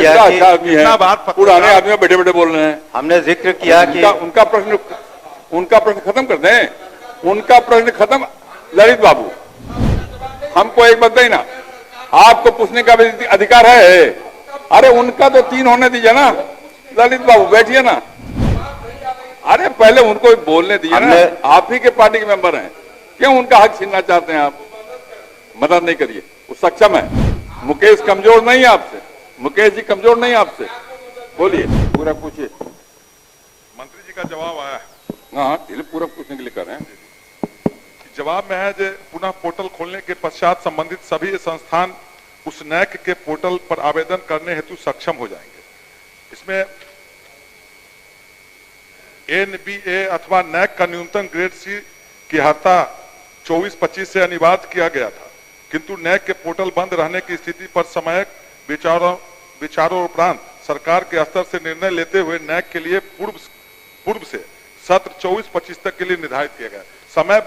कितना अच्छा आदमी है, पुराने आदमी बैठे बैठे बोल रहे हैं। हमने जिक्र किया कि उनका प्रश्न खत्म कर दें। उनका प्रश्न खत्म। ललित बाबू, हमको एक बात ना, आपको पूछने का भी अधिकार है। अरे उनका तो 3 होने दीजिए ना। ललित बाबू बैठिए ना। अरे पहले उनको बोलने दीजिए ना। आप ही के पार्टी के मेंबर हैं, क्यों उनका हक छीनना चाहते हैं आप? मदद नहीं करिए, वो सक्षम है। मुकेश कमजोर नहीं है आपसे, मुकेश जी कमजोर नहीं है आपसे। बोलिए, पूरा पूछिए। मंत्री जी का जवाब आया है। हाँ, पूरा पूछने के लिए कर रहे हैं। जवाब में है जो पुनः पोर्टल खोलने के पश्चात संबंधित सभी संस्थान उस नैक के पोर्टल पर आवेदन करने हेतु सक्षम हो जाएंगे। इसमें एनबीए अथवा नैक का न्यूनतम ग्रेड सी की अर्हता 24-25 से अनिवार्य किया गया था, किंतु नैक के पोर्टल बंद रहने की स्थिति पर समय विचारों उपरांत सरकार के स्तर से निर्णय लेते हुए नैक के लिए पूर्व से सत्र 24-25 तक के लिए निर्धारित किया गया। समय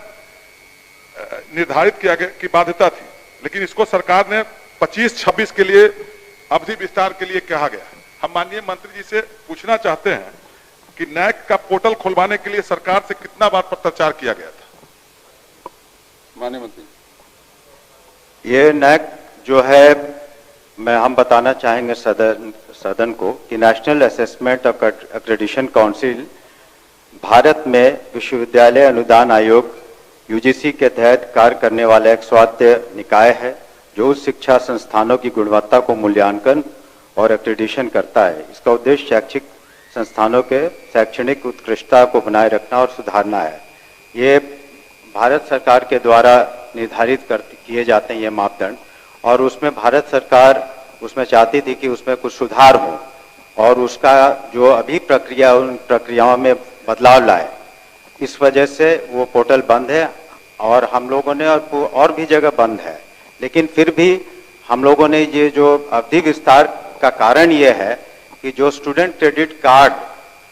निर्धारित किया गया की बाध्यता थी, लेकिन इसको सरकार ने 25-26 के लिए अवधि विस्तार के लिए कहा गया। हम माननीय मंत्री जी से पूछना चाहते हैं कि नैक का पोर्टल खुलवाने के लिए सरकार से कितना बार पत्राचार किया गया था? माननीय मंत्री, ये नैक जो है, हम बताना चाहेंगे सदन को कि national assessment accreditation council Bharat में विश्वविद्यालय अनुदान आयोग यूजीसी के तहत कार्य करने वाला एक स्वायत्त निकाय है जो उस शिक्षा संस्थानों की गुणवत्ता को मूल्यांकन और एक्रेडिटेशन करता है। इसका उद्देश्य शैक्षिक संस्थानों के शैक्षणिक उत्कृष्टता को बनाए रखना और सुधारना है। ये भारत सरकार के द्वारा निर्धारित किए जाते हैं ये मापदंड, और उसमें भारत सरकार उसमें चाहती थी कि उसमें कुछ सुधार हो और उसका जो अभी प्रक्रिया उन प्रक्रियाओं में बदलाव लाए। इस वजह से वो पोर्टल बंद है और हम लोगों ने और भी जगह बंद है, लेकिन फिर भी हम लोगों ने ये जो अवधि विस्तार का कारण ये है कि जो स्टूडेंट क्रेडिट कार्ड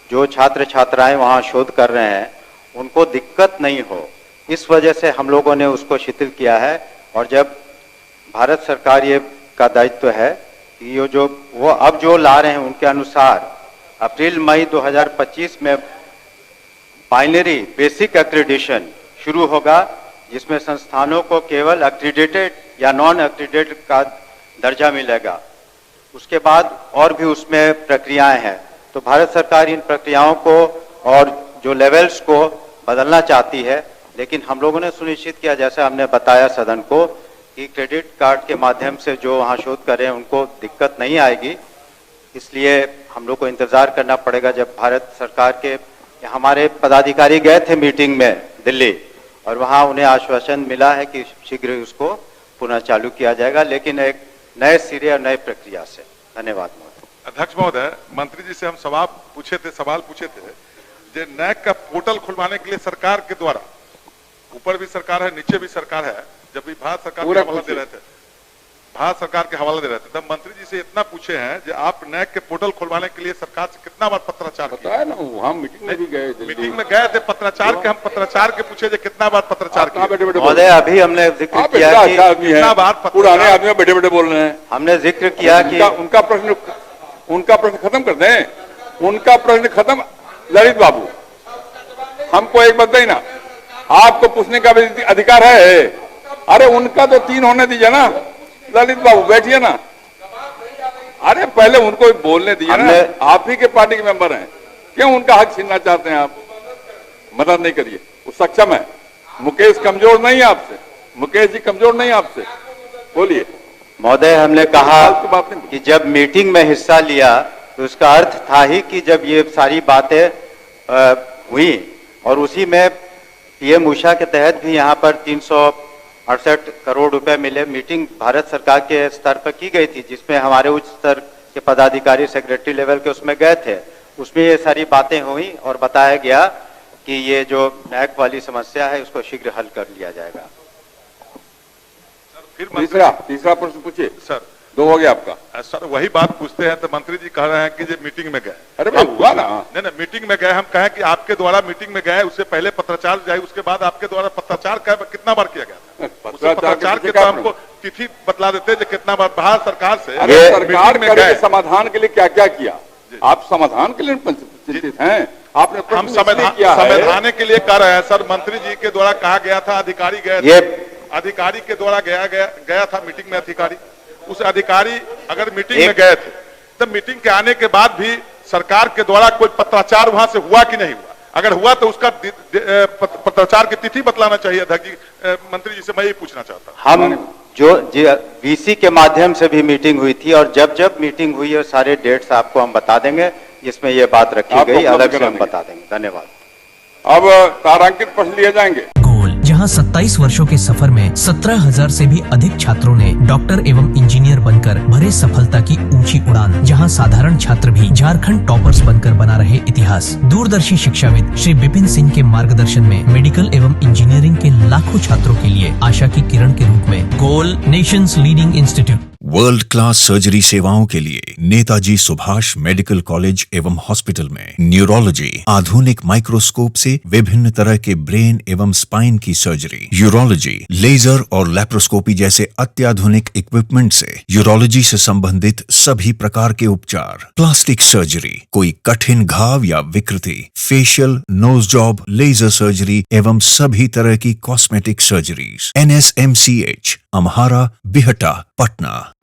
जो छात्र छात्राएं वहाँ शोध कर रहे हैं उनको दिक्कत नहीं हो, इस वजह से हम लोगों ने उसको शिथिल किया है। और जब भारत सरकार ये का दायित्व है कि ये जो वो अब जो ला रहे हैं उनके अनुसार अप्रैल मई 2025 में बाइनरी बेसिक एक्रेडिटेशन शुरू होगा, जिसमें संस्थानों को केवल एक्रेडिटेड या नॉन एक्रेडिटेड का दर्जा मिलेगा। उसके बाद और भी उसमें प्रक्रियाएं हैं, तो भारत सरकार इन प्रक्रियाओं को और जो लेवल्स को बदलना चाहती है, लेकिन हम लोगों ने सुनिश्चित किया, जैसे हमने बताया सदन को, कि क्रेडिट कार्ड के माध्यम से जो वहाँ शोध कर रहे हैं उनको दिक्कत नहीं आएगी। इसलिए हम लोग को इंतजार करना पड़ेगा। जब भारत सरकार के हमारे पदाधिकारी गए थे मीटिंग में दिल्ली, और वहाँ उन्हें आश्वासन मिला है कि शीघ्र ही उसको पुनः चालू किया जाएगा, लेकिन एक नए सिरे और नए प्रक्रिया से। धन्यवाद महोदय। अध्यक्ष महोदय, मंत्री जी से हम सवाल पूछे थे जो नैक का पोर्टल खुलवाने के लिए सरकार के द्वारा, ऊपर भी सरकार है नीचे भी सरकार है, जब भी भारत सरकार के हवाला दे रहे थे, तब मंत्री जी से इतना पूछे हैं जो आप नैक के पोर्टल खुलवाने के लिए सरकार से कितना बार पत्राचार किया? ना, हम मीटिंग में भी गए, मीटिंग में गए थे पत्राचार के, हम पत्राचार के पूछे जो कितना बार पत्राचार किया? महोदय, अभी हमने जिक्र किया कि कितना बार पुराने आदमी बैठे बैठे बोल रहे हैं। हमने जिक्र किया कि उनका प्रश्न खत्म कर दें। उनका प्रश्न खत्म। ललित बाबू, हमको एक बात ना, आपको पूछने का भी अधिकार है। अरे उनका तो 3 होने दीजिए ना। ललित बाबू बैठिए ना। अरे पहले उनको बोलने दीजिए ना। आप ही के पार्टी के मेंबर हैं, क्यों उनका हक छीनना चाहते हैं आप? मदद नहीं करिए, वो सक्षम है। मुकेश कमजोर नहीं है आपसे, मुकेश जी कमजोर नहीं है आपसे। बोलिए। महोदय, हमने कहा कि जब मीटिंग में हिस्सा लिया तो उसका अर्थ था ही कि जब ये सारी बातें हुई, और उसी में पीएम उषा के तहत भी यहाँ पर 368 करोड़ रुपए मिले। मीटिंग भारत सरकार के स्तर पर की गई थी, जिसमें हमारे उच्च स्तर के पदाधिकारी सेक्रेटरी लेवल के उसमें गए थे। उसमें ये सारी बातें हुई और बताया गया कि ये जो नैक वाली समस्या है उसको शीघ्र हल कर लिया जाएगा। तीसरा प्रश्न पूछिए सर। 2 हो गया आपका। सर वही बात पूछते हैं तो मंत्री जी कह रहे हैं कि जो मीटिंग में गए। अरे हुआ ना, नहीं, मीटिंग में गए। हम कहें कि आपके द्वारा मीटिंग में गए, उससे पहले पत्राचार जाए, उसके बाद आपके द्वारा पत्राचार कितना बार किया गया? पत्राचार के तो हमको तिथि बतला देते जो कितना बार बाहर सरकार से अरे ये सरकार मीटिंग में करे गए। के समाधान के लिए क्या क्या किया? आप समाधान के लिए चिंतित हैं? आपने हम प्रश्न इसलिए संविधान किया है। संवैधानिक के लिए कह रहे हैं सर, मंत्री जी के द्वारा कहा गया था, अधिकारी गए थे, ये अधिकारी के द्वारा गया था मीटिंग में अधिकारी। उस अधिकारी अगर मीटिंग एक- में गए थे तो मीटिंग के आने के बाद भी सरकार के द्वारा कोई पत्राचार वहां से हुआ कि नहीं हुआ? अगर हुआ तो उसका पत्राचार की तिथि बतलाना चाहिए अध्यक्ष जी। मंत्री जी से मैं ये पूछना चाहता हूं। हम जो वीसी के माध्यम से भी मीटिंग हुई थी और जब जब मीटिंग हुई है सारे डेट्स आपको हम बता देंगे, जिसमें ये बात रखी आपको गई, अलग उपलब्ध से हम करा बता देंगे। धन्यवाद। अब तारांकित प्रश्न लिए जाएंगे। गोल, जहां 27 वर्षों के सफर में 17,000 से भी अधिक छात्रों ने डॉक्टर एवं इंजीनियर बनकर भरे सफलता की ऊंची उड़ान, जहां साधारण छात्र भी झारखंड टॉपर्स बनकर बना रहे इतिहास। दूरदर्शी शिक्षाविद श्री विपिन सिंह के मार्गदर्शन में मेडिकल एवं इंजीनियरिंग के लाखों छात्रों के लिए आशा की किरण के रूप में गोल, nations leading institute. World class surgery सेवाओं के लिए नेताजी सुभाष मेडिकल कॉलेज एवं हॉस्पिटल में न्यूरोलॉजी, आधुनिक माइक्रोस्कोप से विभिन्न तरह के ब्रेन एवं स्पाइन की सर्जरी, यूरोलॉजी, लेजर और लैप्रोस्कोपी जैसे अत्याधुनिक इक्विपमेंट से यूरोलॉजी से संबंधित सभी प्रकार के उपचार, प्लास्टिक सर्जरी, कोई कठिन घाव या विकृति, facial, nose job, laser surgery एवं सभी तरह की cosmetic surgeries. NSMCH, Amhara, Bihta, Patna.